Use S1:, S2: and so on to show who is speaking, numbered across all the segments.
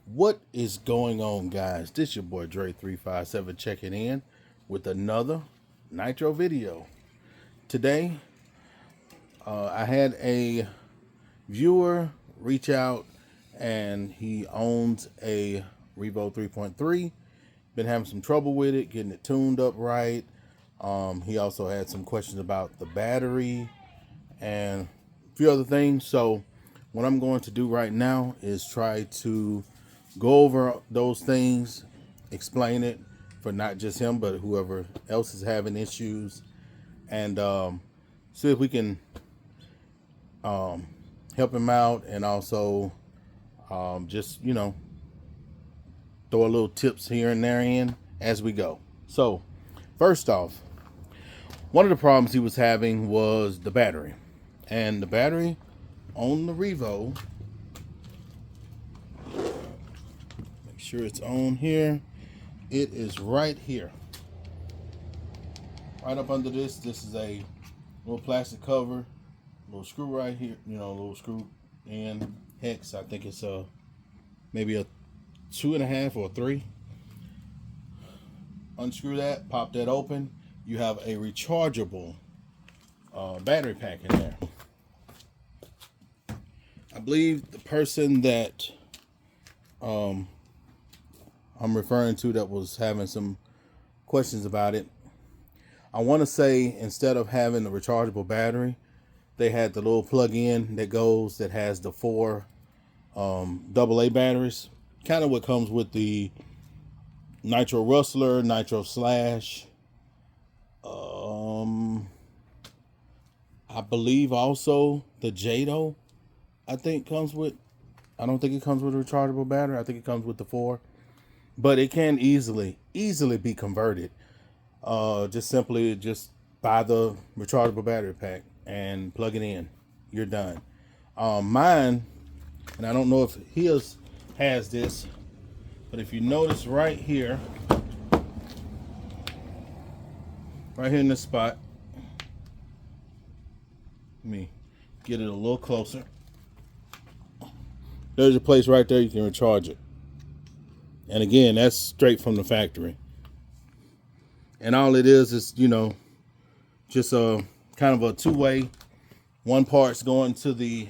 S1: What is going on, guys? This your boy Dre357 checking in with another nitro video. Today, I had a viewer reach out and he owns a Revo 3.3. Been having some trouble with it, getting it tuned up right. He also had some questions about the battery and a few other things. So what I'm going to do right now is try to go over those things, explain it for not just him, but whoever else is having issues, and see if we can help him out, and also just, you know, throw a little tips here and there in as we go. So first off, one of the problems he was having was the battery, and the battery on the Revo, make sure it's on here, it is right here, right up under this. This is a little plastic cover, little screw right here, you know, a little screw in hex. I think it's maybe a 2.5 or 3. Unscrew that, pop that open. You have a rechargeable battery pack in there. I believe the person that I'm referring to that was having some questions about it, I want to say instead of having the rechargeable battery, they had the little plug-in that goes, that has the 4 AA batteries, kind of what comes with the Nitro Rustler, Nitro Slash. I believe also the Jado, I think comes with, I don't think it comes with a rechargeable battery. I think it comes with the 4, but it can easily be converted. Just simply buy the rechargeable battery pack and plug it in. You're done. Mine, and I don't know if his has this, but if you notice right here in this spot, let me get it a little closer. There's a place right there you can recharge it. And again, that's straight from the factory. And all it is, you know, just a kind of a two-way. One part's going to the,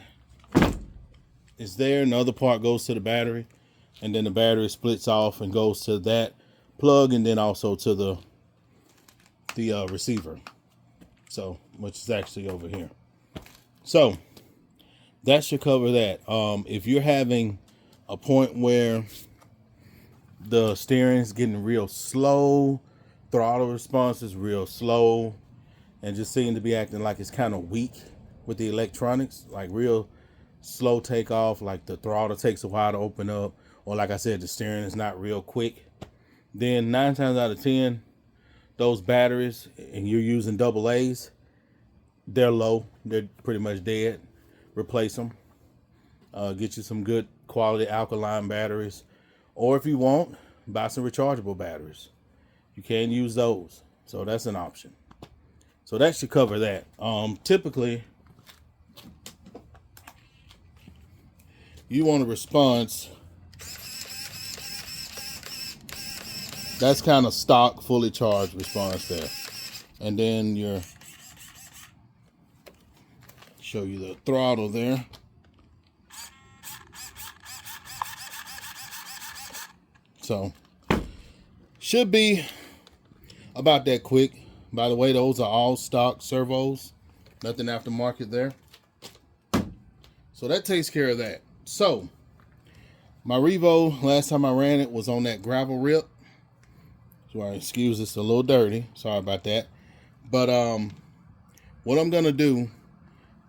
S1: is there, and the other part goes to the battery. And then the battery splits off and goes to that plug, and then also to the receiver. So, which is actually over here. So that should cover that. If you're having a point where the steering is getting real slow, throttle response is real slow, and just seem to be acting like it's kind of weak with the electronics, like real slow takeoff, like the throttle takes a while to open up, or like I said, the steering is not real quick, then 9 times out of 10, those batteries, and you're using AA's, they're low, they're pretty much dead. Replace them. Get you some good quality alkaline batteries, or if you want, buy some rechargeable batteries. You can use those, so that's an option. So that should cover that. Typically, you want a response that's kind of stock, fully charged response there, and then your, show you the throttle there. So should be about that quick. By the way, those are all stock servos, nothing aftermarket there. So that takes care of that. So my Revo, last time I ran it was on that gravel rip. So excuse, it's a little dirty, sorry about that. But what I'm gonna do,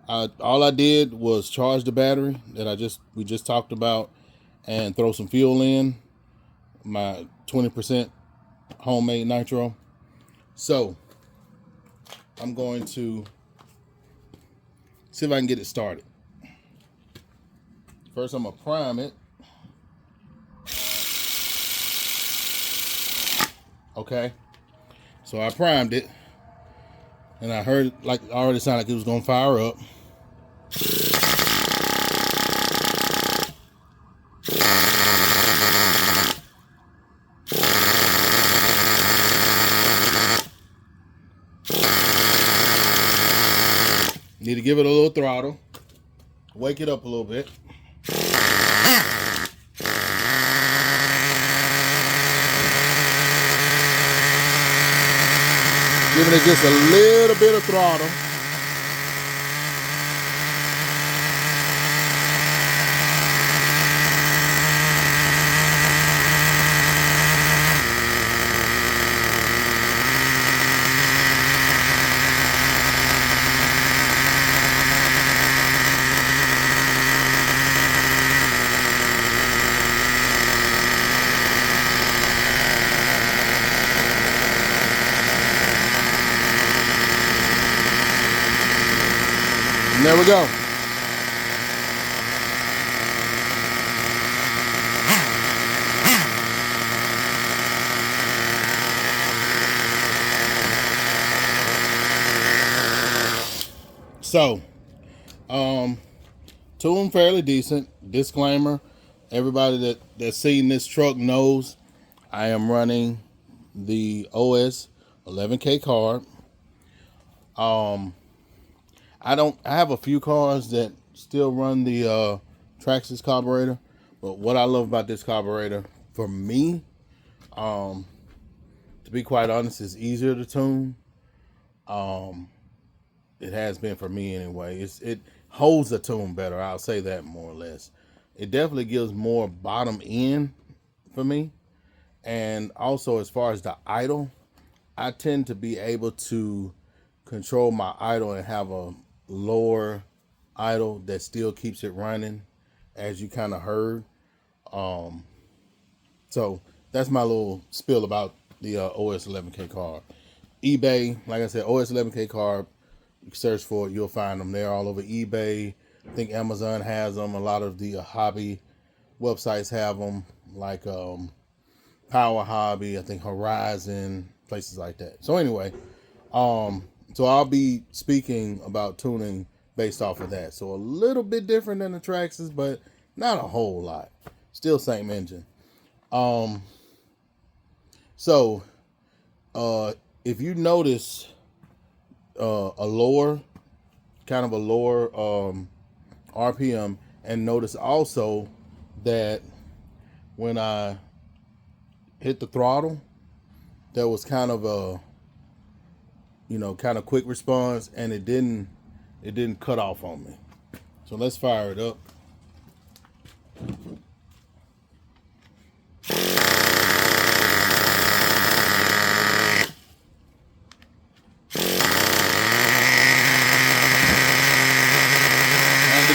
S1: all I did was charge the battery that we just talked about, and throw some fuel in, my 20% homemade nitro. So I'm going to see if I can get it started. First, I'm gonna prime it. Okay, so I primed it, and I heard, like, I already sounded like it was gonna fire up. to give it a little throttle, wake it up a little bit. Giving it just a little bit of throttle. And there we go. So, tune fairly decent. Disclaimer, everybody that's seen this truck knows I am running the OS 11K carb. I have a few cars that still run the Traxxas carburetor, but what I love about this carburetor, for me, to be quite honest, is easier to tune. It has been for me anyway. It holds the tune better. I'll say that more or less. It definitely gives more bottom end for me. And also, as far as the idle, I tend to be able to control my idle and have a lower idle that still keeps it running, as you kind of heard. So that's my little spiel about the OS 11K carb. eBay, like I said, OS 11K carb. You search for it, you'll find them. They're all over eBay. I think Amazon has them. A lot of the hobby websites have them, like Power Hobby, I think Horizon, places like that. So anyway, so I'll be speaking about tuning based off of that. So a little bit different than the Traxxas, but not a whole lot. Still same engine. So if you notice a lower RPM, and notice also that when I hit the throttle, there was kind of a kind of quick response, and it didn't cut off on me. So let's fire it up.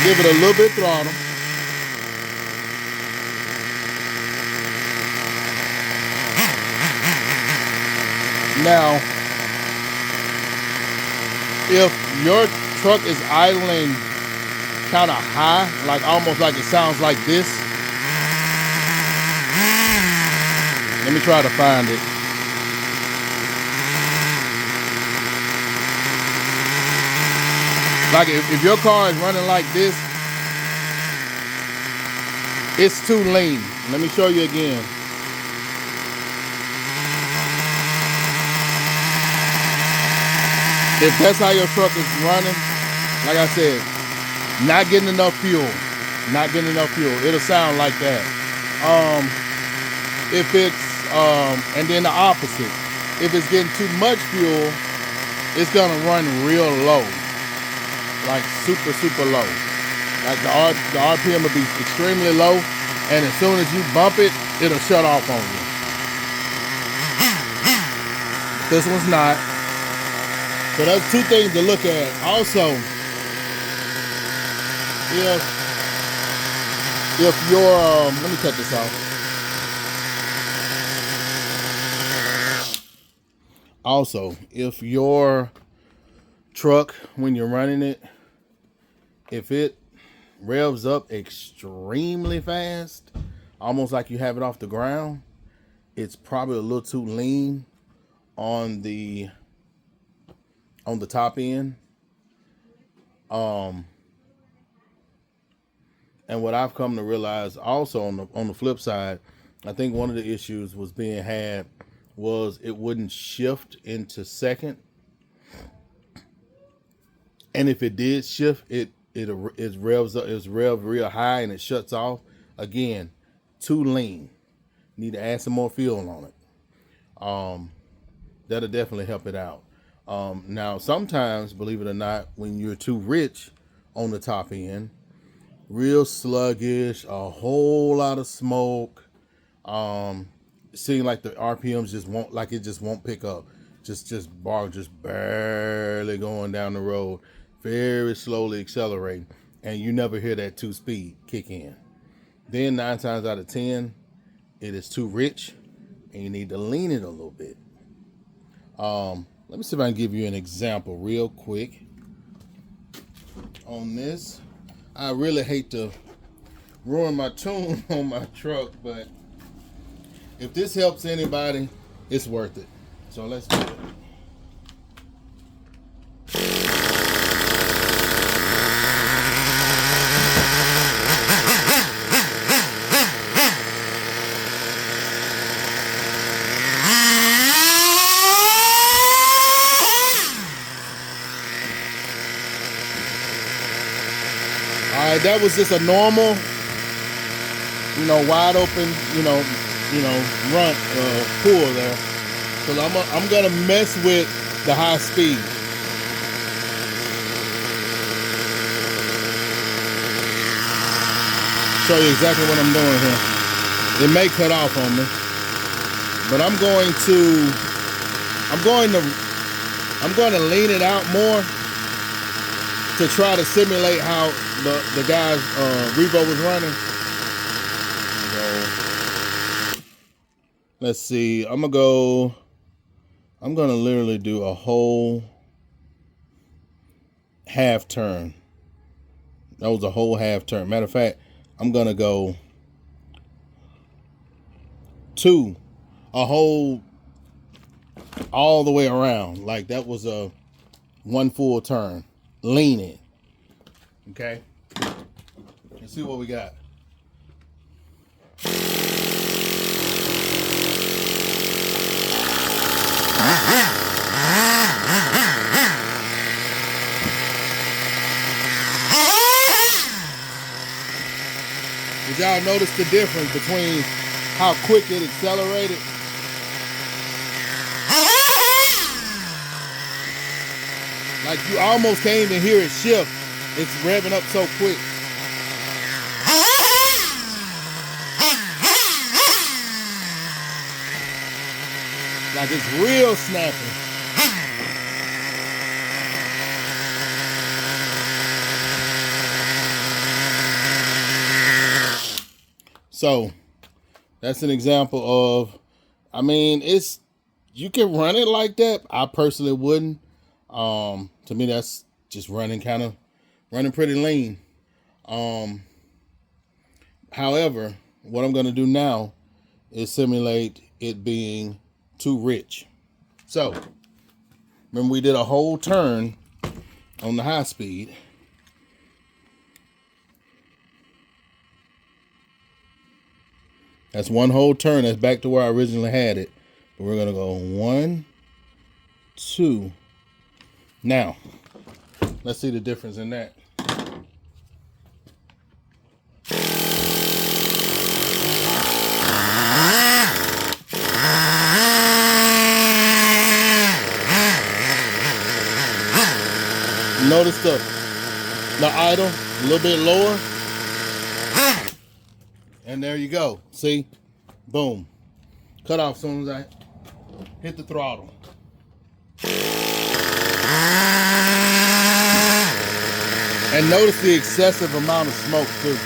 S1: Give it a little bit throttle. Now, if your truck is idling kind of high, like almost like it sounds like this, let me try to find it. Like if your car is running like this, it's too lean. Let me show you again. If that's how your truck is running, like I said, not getting enough fuel. It'll sound like that. If it's, and then the opposite. If it's getting too much fuel, it's gonna run real low. Like super low. Like the RPM will be extremely low, and as soon as you bump it, it'll shut off on you. This one's not. So that's two things to look at. Also, if your let me cut this off. Also, if your truck, when you're running it, if it revs up extremely fast, almost like you have it off the ground, it's probably a little too lean on the top end. And what I've come to realize also on the flip side, I think one of the issues was being had was it wouldn't shift into second. And if it did shift, it revs up, it's revved real high and it shuts off. Again, too lean. Need to add some more fuel on it. That'll definitely help it out. Now, sometimes, believe it or not, when you're too rich on the top end, real sluggish, a whole lot of smoke, seeing like the RPMs just won't pick up. Just barely going down the road, very slowly accelerating, and you never hear that 2-speed kick in. Then 9 times out of 10, it is too rich, and you need to lean it a little bit. Let me see if I can give you an example real quick on this. I really hate to ruin my tune on my truck, but if this helps anybody, it's worth it. So let's do it. All right, that was just a normal, wide open, run pull there. So I'm gonna mess with the high speed. Show you exactly what I'm doing here. It may cut off on me, but I'm going to lean it out more to try to simulate how the guy's Revo was running. So, let's see. I'm gonna literally do a whole half turn. That was a whole half turn. Matter of fact, I'm gonna go a whole all the way around. Like that was a one full turn. Lean it. Okay. Let's see what we got. Did y'all notice the difference between how quick it accelerated? Like you almost can't even hear it shift. It's revving up so quick. Like it's real snappy. So that's an example of, you can run it like that. I personally wouldn't. To me, that's just running pretty lean. However, what I'm going to do now is simulate it being too rich. So remember we did a whole turn on the high speed. That's one whole turn. That's back to where I originally had it. But we're going to go 1, 2. Now, let's see the difference in that. Notice the idle a little bit lower. And there you go. See? Boom. Cut off as soon as I hit the throttle. And notice the excessive amount of smoke too.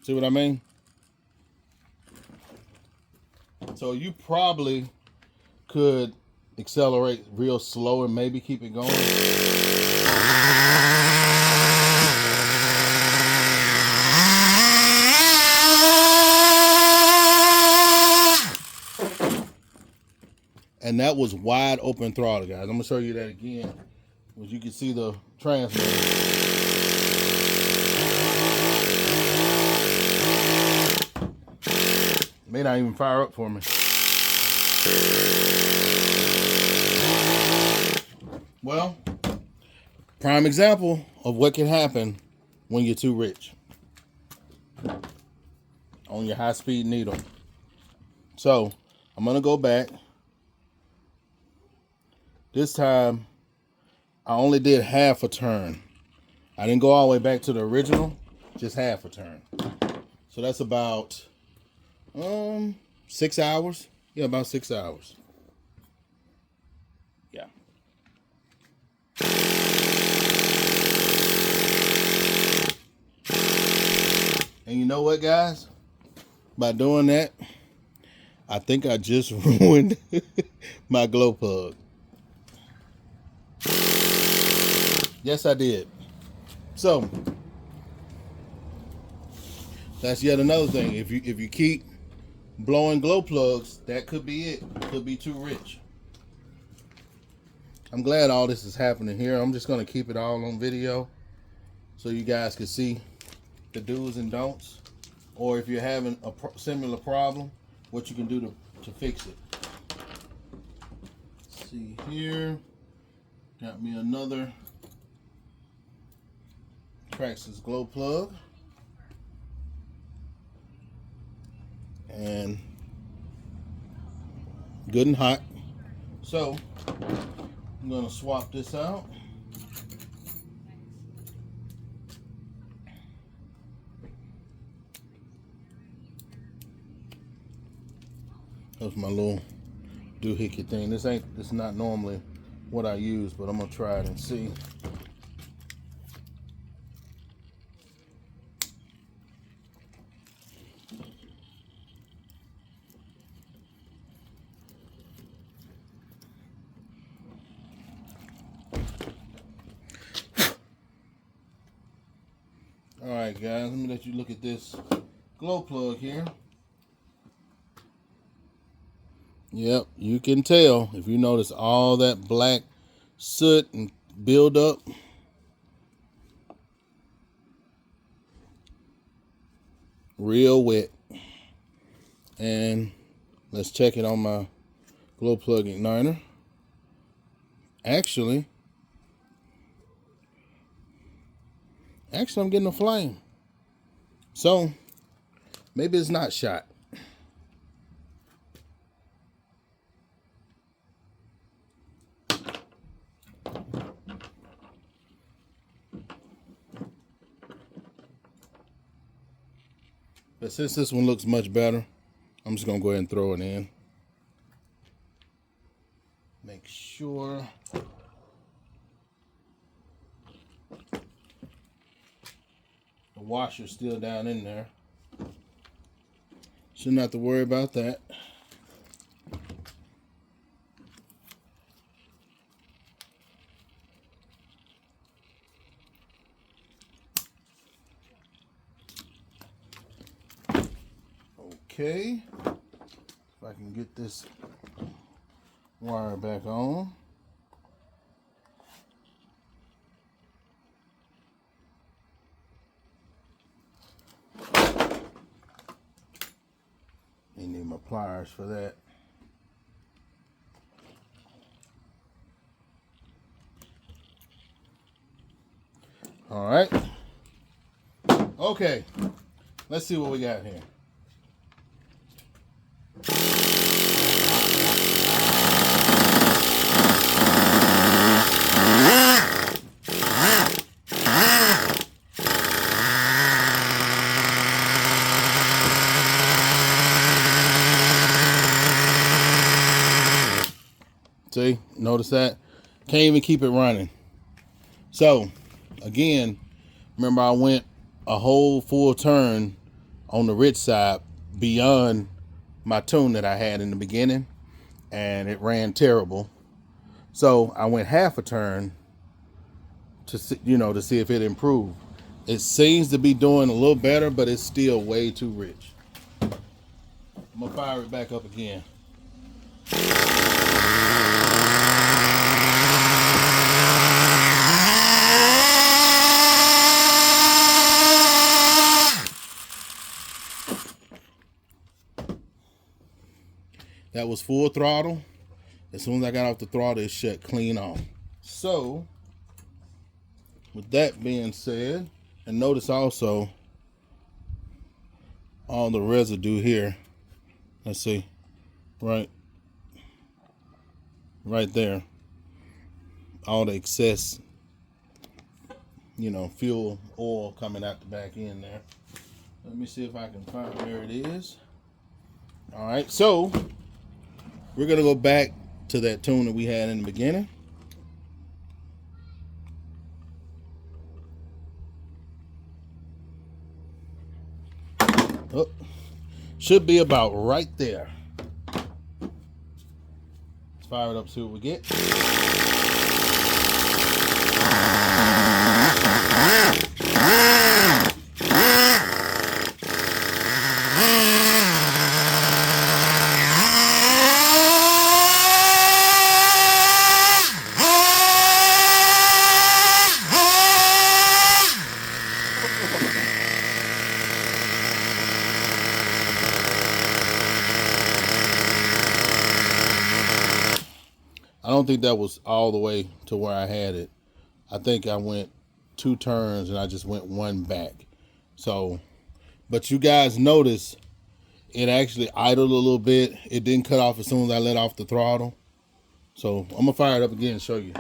S1: See what I mean? So you probably could accelerate real slow and maybe keep it going. And that was wide open throttle, guys. I'm gonna show you that again. As you can see the transmitter. May not even fire up for me. Well, Prime example of what can happen when you're too rich on your high-speed needle. So I'm gonna go back. This time I only did half a turn. I didn't go all the way back to the original, just half a turn. So that's about 6 hours. Yeah, about 6 hours. Yeah. And you know what, guys? By doing that, I think I just ruined my glow plug. Yes, I did. So that's yet another thing. If you keep blowing glow plugs, that could be it. It could be too rich. I'm glad all this is happening here. I'm just gonna keep it all on video so you guys can see the do's and don'ts, or if you're having a similar problem, what you can do to fix it. Let's see here, got me another Traxxas glow plug, and good and hot. So I'm gonna swap this out. That's my little doohickey thing. This not normally what I use, but I'm gonna try it and see. All right, guys, let me let you look at this glow plug here. Yep, you can tell if you notice all that black soot and buildup. Real wet. And let's check it on my glow plug igniter. Actually, I'm getting a flame. So maybe it's not shot. But since this one looks much better, I'm just gonna go ahead and throw it in. Make sure the washer's still down in there. Shouldn't have to worry about that. Okay, if I can get this wire back on. You need my pliers for that. All right. Okay, let's see what we got here. See, notice that? Can't even keep it running. So, again, remember I went a whole full turn on the rich side beyond my tune that I had in the beginning, and it ran terrible. So I went half a turn to see, to see if it improved. It seems to be doing a little better, but it's still way too rich. I'm gonna fire it back up again. That was full throttle. As soon as I got off the throttle, it shut clean off. So with that being said, and notice also all the residue here. Let's see, right there, all the excess, fuel oil coming out the back end there. Let me see if I can find where it is. All right, so we're gonna go back to that tune that we had in the beginning. Oh, should be about right there. Let's fire it up, see what we get. I don't think that was all the way to where I had it. I think I went 2 turns and I just went 1 back. So, but you guys notice it actually idled a little bit. It didn't cut off as soon as I let off the throttle. So I'm gonna fire it up again and show you.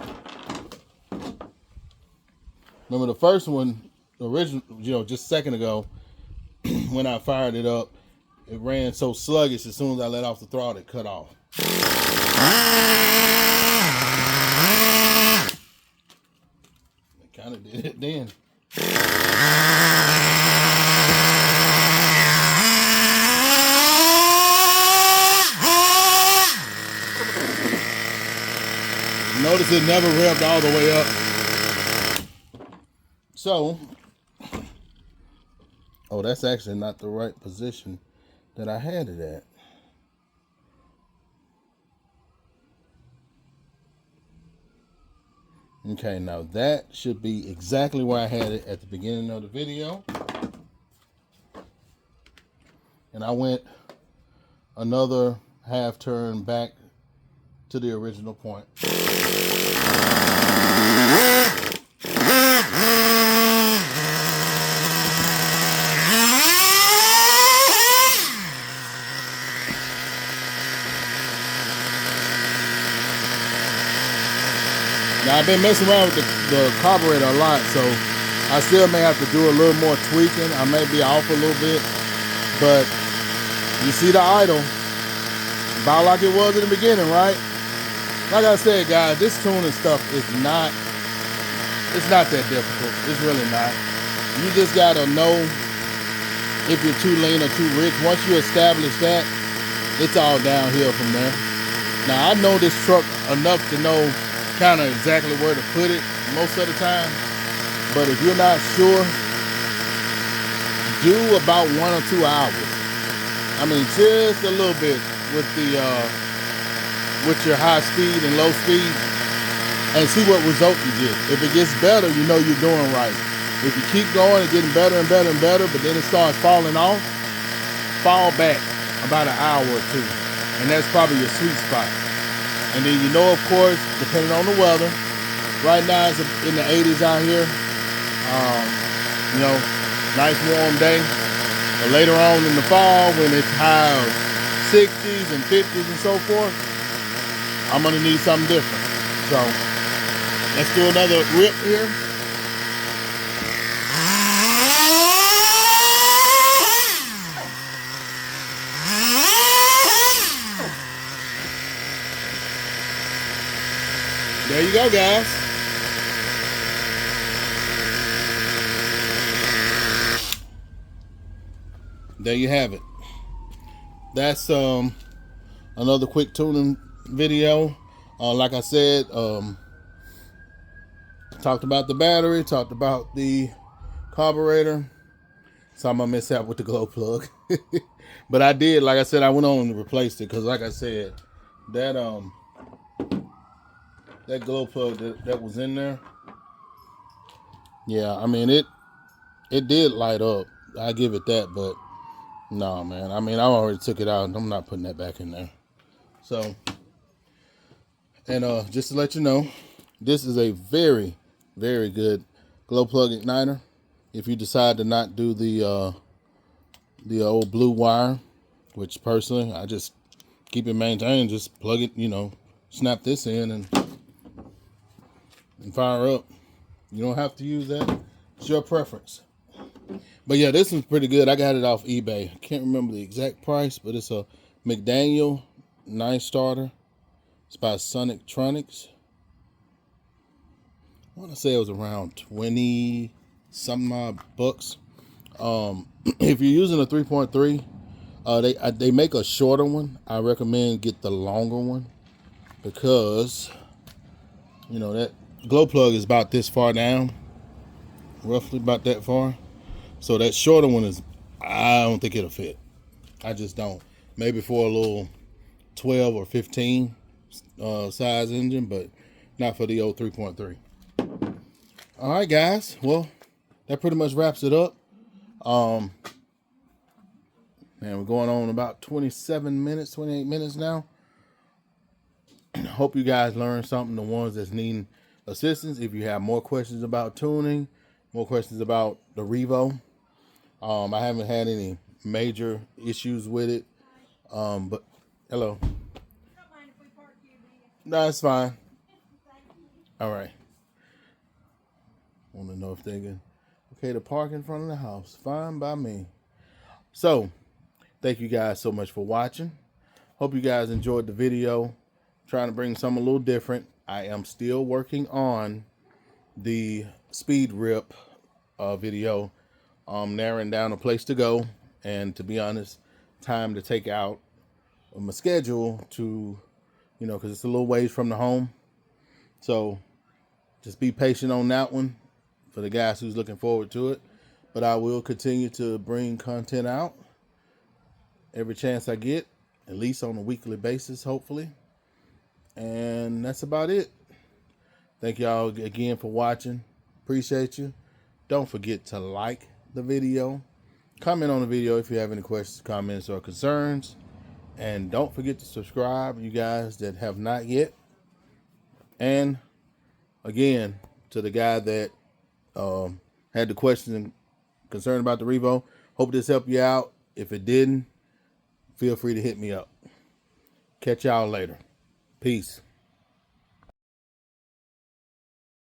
S1: Remember the first one, the original, just a second ago, when I fired it up, it ran so sluggish as soon as I let off the throttle, it cut off. It kind of did it then. Notice it never revved all the way up. So, oh, that's actually not the right position that I had it at. Okay, now that should be exactly where I had it at the beginning of the video. And I went another half turn back to the original point. Now, I've been messing around with the carburetor a lot, so I still may have to do a little more tweaking. I may be off a little bit, but you see the idle, about like it was in the beginning, right? Like I said, guys, this tuning stuff is not that difficult. It's really not. You just gotta know if you're too lean or too rich. Once you establish that, it's all downhill from there. Now, I know this truck enough to know kind of exactly where to put it most of the time, but if you're not sure, do about 1 or 2 hours. I mean, just a little bit with the with your high speed and low speed, and see what result you get. If it gets better, you know you're doing right. If you keep going and getting better and better and better, but then it starts falling off, fall back about an hour or 2, and that's probably your sweet spot. And then of course, depending on the weather, right now it's in the 80s out here. Nice warm day. But later on in the fall, when it's high of 60s and 50s and so forth, I'm gonna need something different. So let's do another rip here. There you go, guys. There you have it. That's another quick tuning video. Like I said, talked about the battery, talked about the carburetor. So I'm gonna miss out with the glow plug. But I did, like I said, I went on and replaced it because, like I said, that glow plug that was in there, yeah, I mean it did light up. I give it that, but no, man. I mean, I already took it out and I'm not putting that back in there. So, and just to let you know, this is a very, very good glow plug igniter. If you decide to not do the old blue wire, which personally I just keep it maintained, just plug it, snap this in and fire up. You don't have to use that. It's your preference. But yeah, this one's pretty good. I got it off eBay. I can't remember the exact price, but it's a McDaniel nice starter. It's by Sonic Tronics. I want to say it was around 20 something odd bucks. If you're using a 3.3, they make a shorter one. I recommend get the longer one because that glow plug is about this far down, roughly about that far. So that shorter one I don't think it'll fit. I just don't. Maybe for a little 12 or 15 size engine, but not for the old 3.3. All right, guys. Well, that pretty much wraps it up. And we're going on about 28 minutes now. Hope you guys learned something, the ones that's needing assistance. If you have more questions about tuning, more questions about the Revo, I haven't had any major issues with it. But hello. No, it's fine. All right. Want to know if they can. Okay, to park in front of the house. Fine by me. So, thank you guys so much for watching. Hope you guys enjoyed the video. Trying to bring something a little different. I am still working on the speed rip video. Narrowing down a place to go. And to be honest, time to take out my schedule to, because it's a little ways from the home. So, just be patient on that one for the guys who's looking forward to it. But I will continue to bring content out every chance I get, at least on a weekly basis, hopefully. And that's about it. Thank y'all again for watching. Appreciate you. Don't forget to like the video. Comment on the video if you have any questions, comments, or concerns. And don't forget to subscribe, you guys that have not yet. And again, to the guy that had the question and concern about the Revo, hope this helped you out. If it didn't, feel free to hit me up. Catch y'all later. Peace.